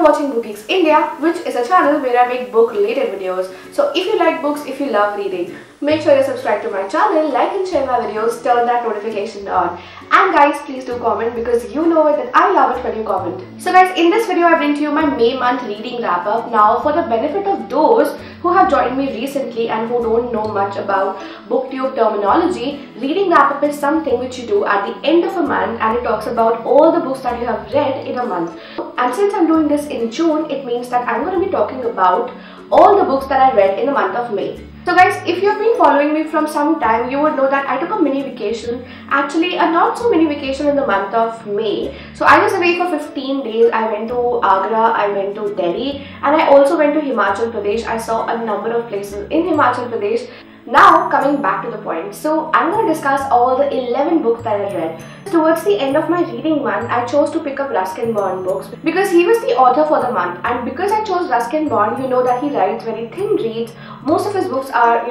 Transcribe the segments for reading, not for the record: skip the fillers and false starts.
watching BookGeeks India, which is a channel where I make book related videos. So if you like books, if you love reading, make sure you subscribe to my channel, like and share my videos, turn that notification on. And guys, please do comment because you know that I love it when you comment. So guys, in this video I bring to you my May month reading wrap up. Now for the benefit of those who have joined me recently and who don't know much about Booktube terminology, reading wrap up is something which you do at the end of a month, and it talks about all the books that you have read in a month. And since I'm doing this in June, it means that I'm going to be talking about all the books that I read in the month of May. So guys, if you have been following me from some time, you would know that I took a mini vacation, actually a not so mini vacation in the month of May. So I was away for 15 days. I went to Agra, I went to Delhi, and I also went to Himachal Pradesh. I saw a number of places in Himachal Pradesh. Now coming back to the point, so I'm going to discuss all the 11 books that I read. Towards the end of my reading month, I chose to pick up Ruskin Bond books because he was the author for the month, and because I chose Ruskin Bond, you know that he writes very thin reads. Most of his books are,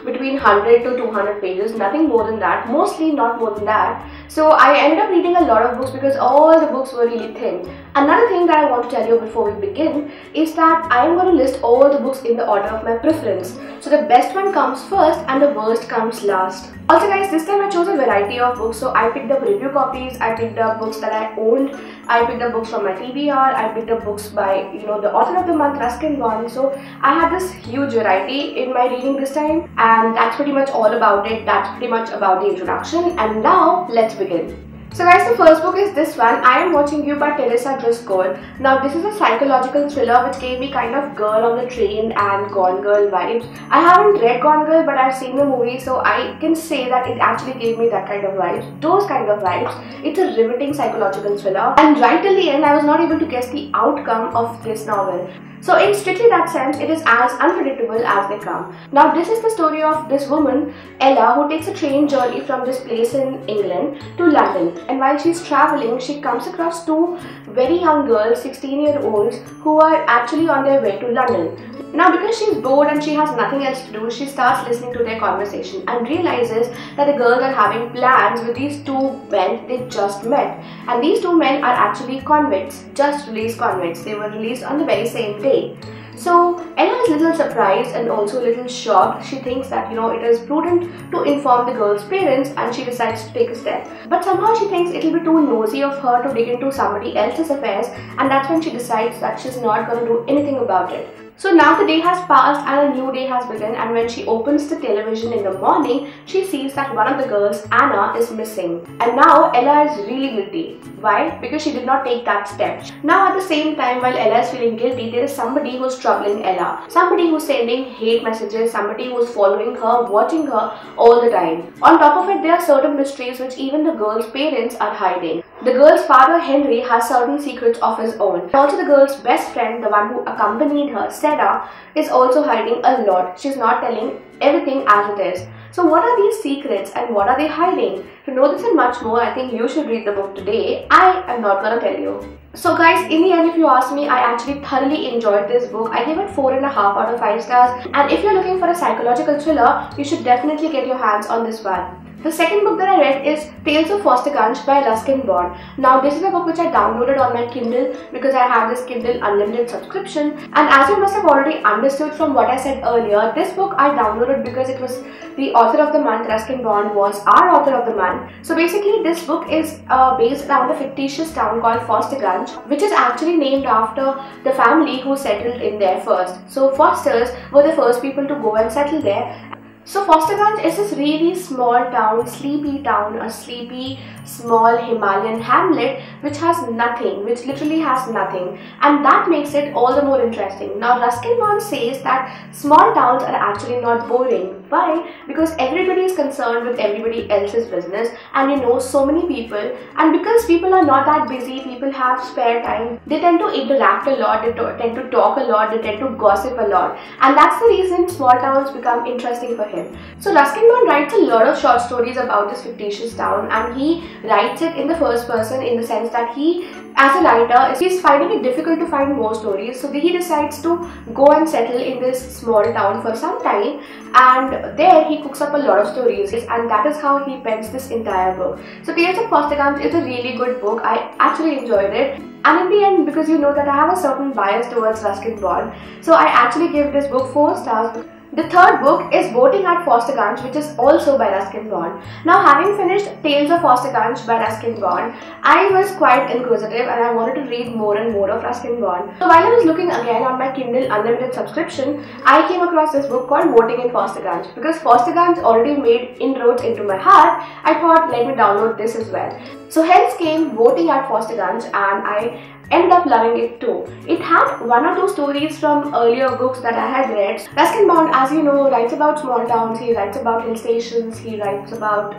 between 100 to 200 pages, nothing more than that, mostly not more than that. So I ended up reading a lot of books because all the books were really thin. Another thing that I want to tell you before we begin is that I am going to list all the books in the order of my preference. So the best one comes first and the worst comes last. Also guys, this time I chose a variety of books. So I picked up review copies, I picked up books that I owned, I picked up books from my TBR, I picked up books by the author of the month, Ruskin Bond. So I had this huge variety in my reading this time, and that's pretty much all about it. That's pretty much about the introduction, and now let's begin. So guys, the first book is this one, I Am Watching You by Teresa Driscoll. Now this is a psychological thriller which gave me kind of Girl on the Train and Gone Girl vibes. I haven't read Gone Girl, but I've seen the movie, so I can say that it actually gave me that kind of vibes, those kind of vibes. It's a riveting psychological thriller, and right till the end I was not able to guess the outcome of this novel. So in strictly that sense, it is as unpredictable as they come. Now this is the story of this woman, Ella, who takes a train journey from this place in England to London. And while she's traveling, she comes across two very young girls, 16-year-olds, who are actually on their way to London. Now because she's bored and she has nothing else to do, she starts listening to their conversation and realizes that the girls are having plans with these two men they just met. And these two men are actually convicts, just released convicts. They were released on the very same day. So Ella is a little surprised and also a little shocked. She thinks that it is prudent to inform the girl's parents, and she decides to take a step. But somehow she thinks it will be too nosy of her to dig into somebody else's affairs, and that's when she decides that she's not going to do anything about it. So now the day has passed and a new day has begun, and when she opens the television in the morning, she sees that one of the girls, Anna, is missing. And now Ella is really guilty. Why? Because she did not take that step. Now at the same time, while Ella is feeling guilty, there is somebody who's troubling Ella. Somebody who's sending hate messages, somebody who's following her, watching her all the time. On top of it, there are certain mysteries which even the girl's parents are hiding. The girl's father, Henry, has certain secrets of his own. Also the girl's best friend, the one who accompanied her, Sarah, is also hiding a lot. She's not telling everything as it is. So what are these secrets and what are they hiding? To know this and much more, I think you should read the book today. I am not gonna tell you. So guys, in the end, if you ask me, I actually thoroughly enjoyed this book. I gave it 4.5 out of 5 stars. And if you're looking for a psychological thriller, you should definitely get your hands on this one. The second book that I read is Tales of FOSTERGANJ by Ruskin Bond. Now this is a book which I downloaded on my Kindle because I have this Kindle Unlimited subscription. And as you must have already understood from what I said earlier, this book I downloaded because it was the author of the month, Ruskin Bond, was our author of the month. So basically this book is based around a fictitious town called FOSTERGANJ, which is actually named after the family who settled in there first. So Fosters were the first people to go and settle there. So FOSTERGANJ is this really small town, a sleepy, small Himalayan hamlet which has nothing, which literally has nothing, and that makes it all the more interesting. Now Ruskin Bond says that small towns are actually not boring. Why? Because everybody is concerned with everybody else's business, and so many people, and because people are not that busy, people have spare time, they tend to interact a lot, they tend to talk a lot, they tend to gossip a lot, and that's the reason small towns become interesting for him. So Ruskin Bond writes a lot of short stories about this fictitious town, and he writes it in the first person in the sense that he, as a writer, he's finding it difficult to find more stories, so he decides to go and settle in this small town for some time, and there he cooks up a lot of stories, and that is how he pens this entire book. So Tales of FOSTERGANJ is a really good book. I actually enjoyed it. And in the end, because you know that I have a certain bias towards Ruskin Bond, so I actually gave this book 4 stars. The third book is Voting at FOSTERGANJ, which is also by Ruskin Bond. Now, having finished Tales of FOSTERGANJ by Ruskin Bond, I was quite inquisitive and I wanted to read more and more of Ruskin Bond. So while I was looking again on my Kindle Unlimited subscription, I came across this book called Voting in FOSTERGANJ. Because FOSTERGANJ already made inroads into my heart, I thought let me download this as well. So hence came Voting at FOSTERGANJ, and I ended up loving it too. It had 1 or 2 stories from earlier books that I had read. Ruskin Bond, as you know, writes about small towns, he writes about hill stations, he writes about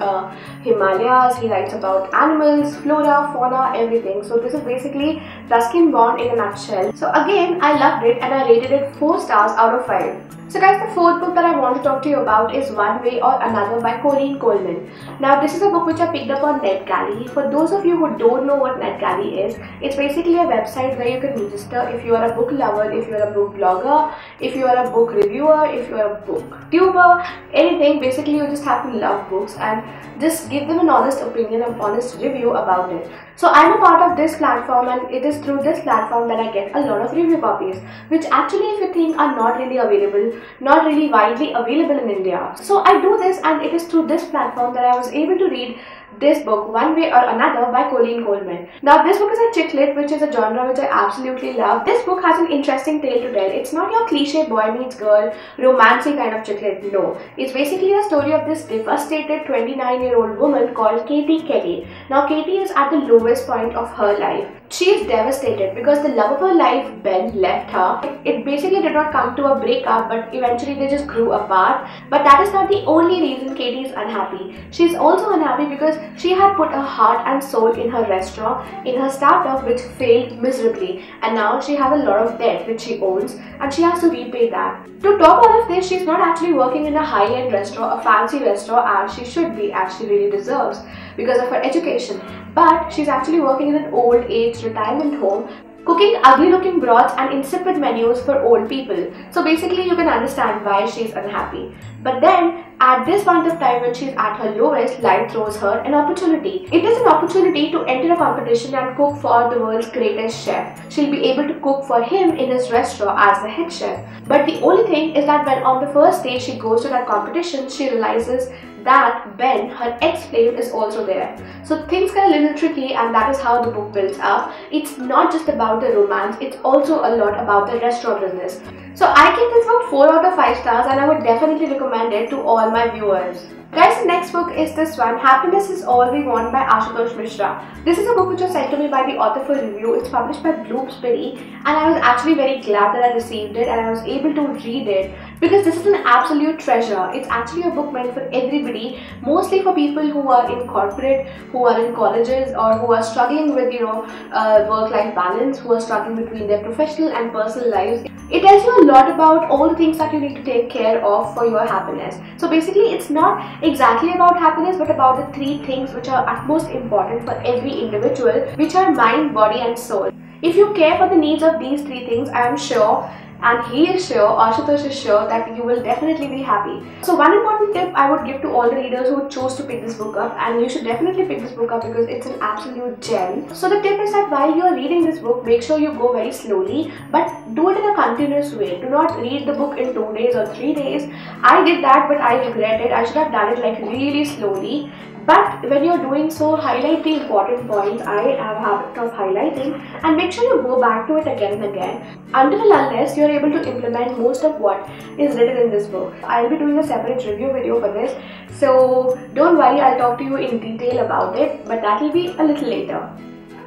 Himalayas, he writes about animals, flora, fauna, everything. So this is basically Ruskin Bond in a nutshell. So again, I loved it and I rated it 4 stars out of 5. So guys, the fourth book that I want to talk to you about is One Way or Another by Corinne Coleman. Now this is a book which I picked up on NetGalley. For those of you who don't know what NetGalley is, it's basically a website where you can register if you are a book lover, if you are a book blogger, if you are a book reviewer, if you are a booktuber, anything. Basically you just have to love books and just give them an honest opinion, an honest review about it. So I'm a part of this platform, and it is through this platform that I get a lot of review copies, which actually, if you think, are not really available, not really widely available in India. So I do this, and it is through this platform that I was able to read this book, One Way or Another by Corinne Coleman. Now this book is a chick lit, which is a genre which I absolutely love. This book has an interesting tale to tell. It's not your cliche boy meets girl, romancy kind of chick lit, no. It's basically a story of this devastated 29-year-old woman called Katie Kelly. Now Katie is at the lowest point of her life. She is devastated because the love of her life, Ben, left her. It basically did not come to a breakup, but eventually they just grew apart. But that is not the only reason Katie is unhappy. She is also unhappy because she had put her heart and soul in her restaurant, in her startup, which failed miserably, and now she has a lot of debt which she owns and she has to repay that. To top all of this, she's not actually working in a high-end restaurant, a fancy restaurant, as she should be, as she really deserves because of her education, but she's actually working in an old age retirement home, cooking ugly looking broths and insipid menus for old people. So basically you can understand why she's unhappy. But then at this point of time, when she's at her lowest, life throws her an opportunity. It is an opportunity to enter a competition and cook for the world's greatest chef. She'll be able to cook for him in his restaurant as the head chef. But the only thing is that when on the first day she goes to that competition, she realizes that Ben, her ex-flame, is also there. So things get a little tricky, and that is how the book builds up. It's not just about the romance, it's also a lot about the restaurant business. So I give this book 4 out of 5 stars, and I would definitely recommend it to all my viewers. Guys, the next book is this one, Happiness is All We Want by Ashutosh Mishra. This is a book which was sent to me by the author for review. It's published by Booktube, and I was actually very glad that I received it and I was able to read it because this is an absolute treasure. It's actually a book meant for everybody, mostly for people who are in corporate, who are in colleges, or who are struggling with work-life balance, who are struggling between their professional and personal lives. It tells you a lot about all the things that you need to take care of for your happiness. So basically it's not exactly about happiness, but about the 3 things which are utmost important for every individual, which are mind, body and soul. If you care for the needs of these 3 things, I am sure, and he is sure, Ashutosh is sure, that you will definitely be happy. So one important tip I would give to all the readers who choose to pick this book up, and you should definitely pick this book up because it's an absolute gem. So the tip is that while you are reading this book, make sure you go very slowly, but do it in a continuous way. Do not read the book in 2 days or 3 days. I did that, but I regret it. I should have done it like really slowly. But when you're doing so, highlight the important points. I have a habit of highlighting, and make sure you go back to it again and again until and unless you're able to implement most of what is written in this book. I'll be doing a separate review video for this, so don't worry, I'll talk to you in detail about it, but that will be a little later.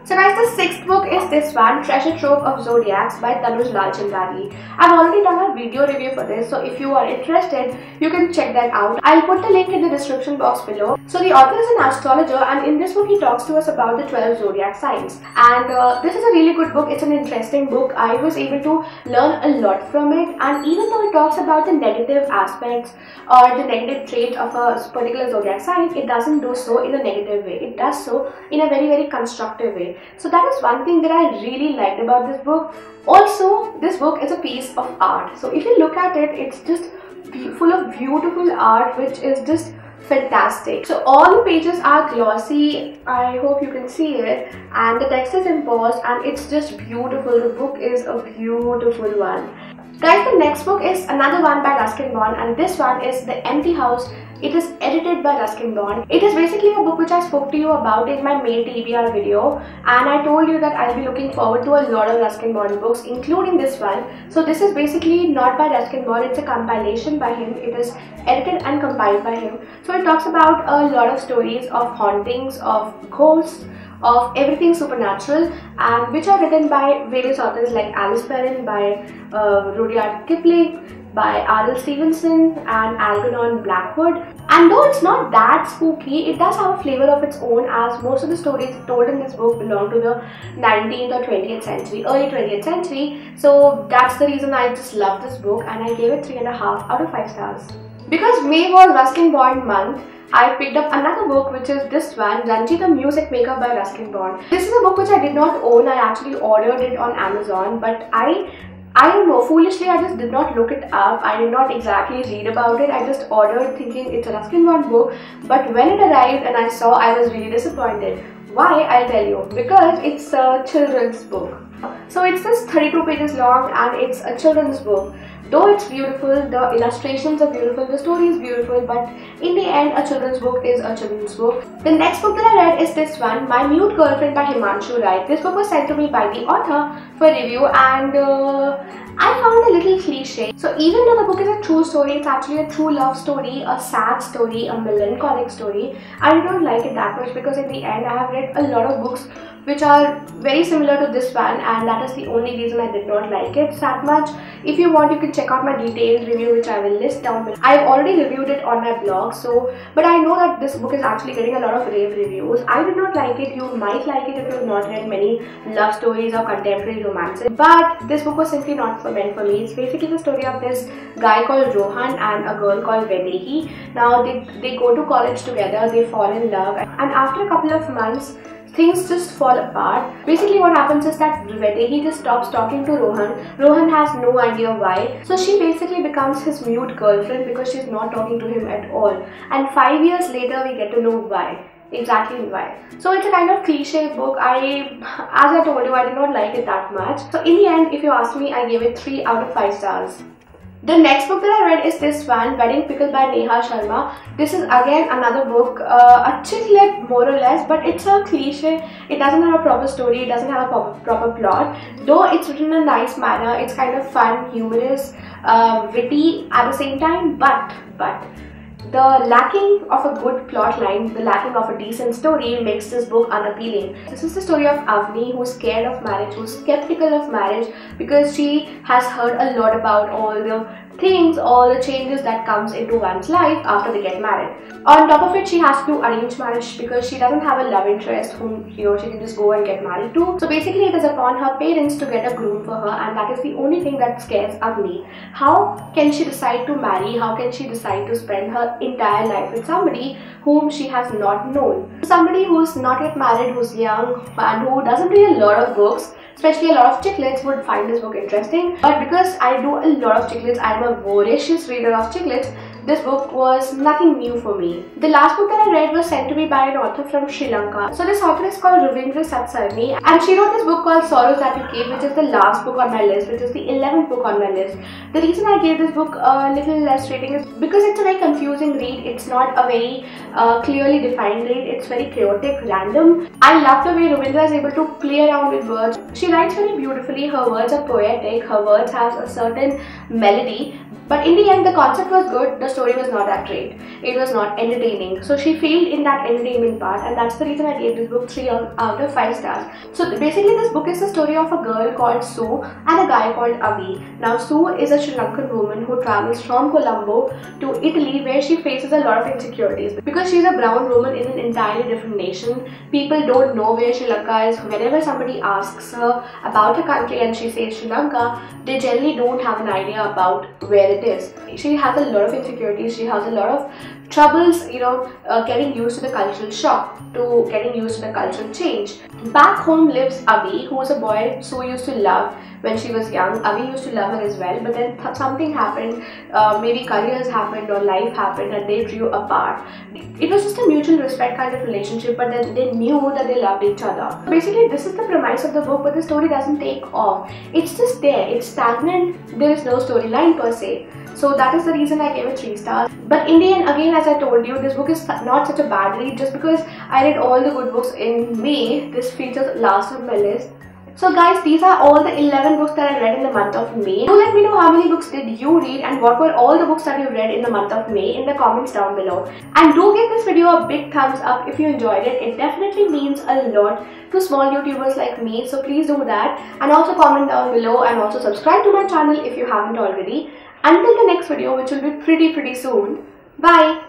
So guys, the 6th book is this one, Treasure Trove of Zodiacs by TANUJ LALCHANDANI. I've already done a video review for this, so if you are interested, you can check that out. I'll put the link in the description box below. So the author is an astrologer, and in this book he talks to us about the 12 zodiac signs. And this is a really good book. It's an interesting book. I was able to learn a lot from it, and even though it talks about the negative aspects or the negative traits of a particular zodiac sign, it doesn't do so in a negative way. It does so in a very, very constructive way. So that is one thing that I really liked about this book. Also, this book is a piece of art. So if you look at it, it's just full of beautiful art which is just fantastic. So all the pages are glossy, I hope you can see it, and the text is embossed and it's just beautiful. The book is a beautiful one. Guys, the next book is another one by Ruskin Bond, and this one is The Empty House. It is edited by Ruskin Bond. It is basically a book which I spoke to you about in my May TBR video, and I told you that I'll be looking forward to a lot of Ruskin Bond books, including this one. So this is basically not by Ruskin Bond, it's a compilation by him. It is edited and compiled by him. So it talks about a lot of stories of hauntings, of ghosts, of everything supernatural, and which are written by various authors like Alice Perrin, by Rudyard Kipling, by R.L. Stevenson and Algernon Blackwood. And though it's not that spooky, it does have a flavor of its own, as most of the stories told in this book belong to the 19th or 20th century, early 20th century. So that's the reason I just love this book, and I gave it 3.5 out of 5 stars. Because May was Ruskin Bond month, I picked up another book, which is this one, Ranji the Music Maker by Ruskin Bond. This is a book which I did not own. I actually ordered it on Amazon, but I don't know, foolishly I just did not look it up. I did not exactly read about it. I just ordered thinking it's a Ruskin Bond book, but when it arrived and I saw, I was really disappointed. Why? I'll tell you. Because it's a children's book. So it's just 32 pages long and it's a children's book. Though it's beautiful, the illustrations are beautiful, the story is beautiful, but in the end, a children's book is a children's book. The next book that I read is this one, My Mute Girlfriend by Himanshu Rai. This book was sent to me by the author for review, and I found a little cliche. So even though the book is a true story, it's actually a true love story, a sad story, a melancholic story. I don't like it that much because in the end, I have read a lot of books which are very similar to this one, and that is the only reason I did not like it that much. If you want, you can check out my detailed review, which I will list down below. I've already reviewed it on my blog, but I know that this book is actually getting a lot of rave reviews. I did not like it. You might like it if you have not read many love stories or contemporary romances, but this book was simply not meant for me. It's basically the story of this guy called Rohan and a girl called Vaidehi. Now they go to college together, they fall in love, and after a couple of months, things just fall apart. Basically what happens is that Vaidehi just stops talking to Rohan. Rohan has no idea why. So she basically becomes his mute girlfriend because she's not talking to him at all. And 5 years later we get to know why. Exactly why. So it's a kind of cliche book. As I told you, I did not like it that much. So in the end, if you ask me, I gave it 3 out of 5 stars. The next book that I read is this one, Wedding Pickle by NEHA Sharma. This is again another book, a chick lit more or less, but it's a cliche. It doesn't have a proper story, it doesn't have a proper plot. Though it's written in a nice manner, it's kind of fun, humorous, witty at the same time, but the lacking of a good plot line, the lacking of a decent story makes this book unappealing. This is the story of Avni, who's scared of marriage, who's skeptical of marriage because she has heard a lot about all the things, all the changes that comes into one's life after they get married. On top of it, she has to do arranged marriage because she doesn't have a love interest whom she can just go and get married to. So basically it is upon her parents to get a groom for her, and that is the only thing that scares Avni. How can she decide to marry? How can she decide to spend her entire life with somebody whom she has not known? Somebody who's not yet married, who's young and who doesn't read a lot of books, especially a lot of chicklets, would find this book interesting. But because I do a lot of chicklets, I am a voracious reader of chicklets, this book was nothing new for me. The last book that I read was sent to me by an author from Sri Lanka. So this author is called Ravindra Satsarni, and she wrote this book called Sorrows That You Keep, which is the last book on my list, which is the 11th book on my list. The reason I gave this book a little less rating is because it's a very confusing read. It's not a very clearly defined read. It's very chaotic, random. I love the way Ravindra is able to play around with words. She writes very beautifully. Her words are poetic. Her words have a certain melody. But in the end, the concept was good, the story was not that great. It was not entertaining. So she failed in that entertainment part, and that's the reason I gave this book 3 out of 5 stars. So basically this book is the story of a girl called Sue and a guy called Avi. Now Sue is a Sri Lankan woman who travels from Colombo to Italy, where she faces a lot of insecurities. Because she's a brown woman in an entirely different nation, people don't know where Sri Lanka is. Whenever somebody asks her about her country and she says Sri Lanka, they generally don't have an idea about where it is. She has a lot of insecurities insecurities. She has a lot of troubles, getting used to the cultural shock, to getting used to the cultural change. Back home lives Avi, who was a boy Sue used to love when she was young. Avi used to love her as well, but then something happened, maybe careers happened or life happened, and they drew apart. It was just a mutual respect kind of relationship, but then they knew that they loved each other. Basically, this is the premise of the book, but the story doesn't take off. It's just there, it's stagnant, there is no storyline per se. So that is the reason I gave it 3 stars. But in the end, again, as I told you, this book is not such a bad read. Just because I read all the good books in May, this features last on my list. So guys, these are all the 11 books that I read in the month of May. Do let me know how many books did you read and what were all the books that you read in the month of May in the comments down below. And do give this video a big thumbs up if you enjoyed it. It definitely means a lot to small YouTubers like me. So please do that. And also comment down below and also subscribe to my channel if you haven't already. Until the next video, which will be pretty soon. Bye!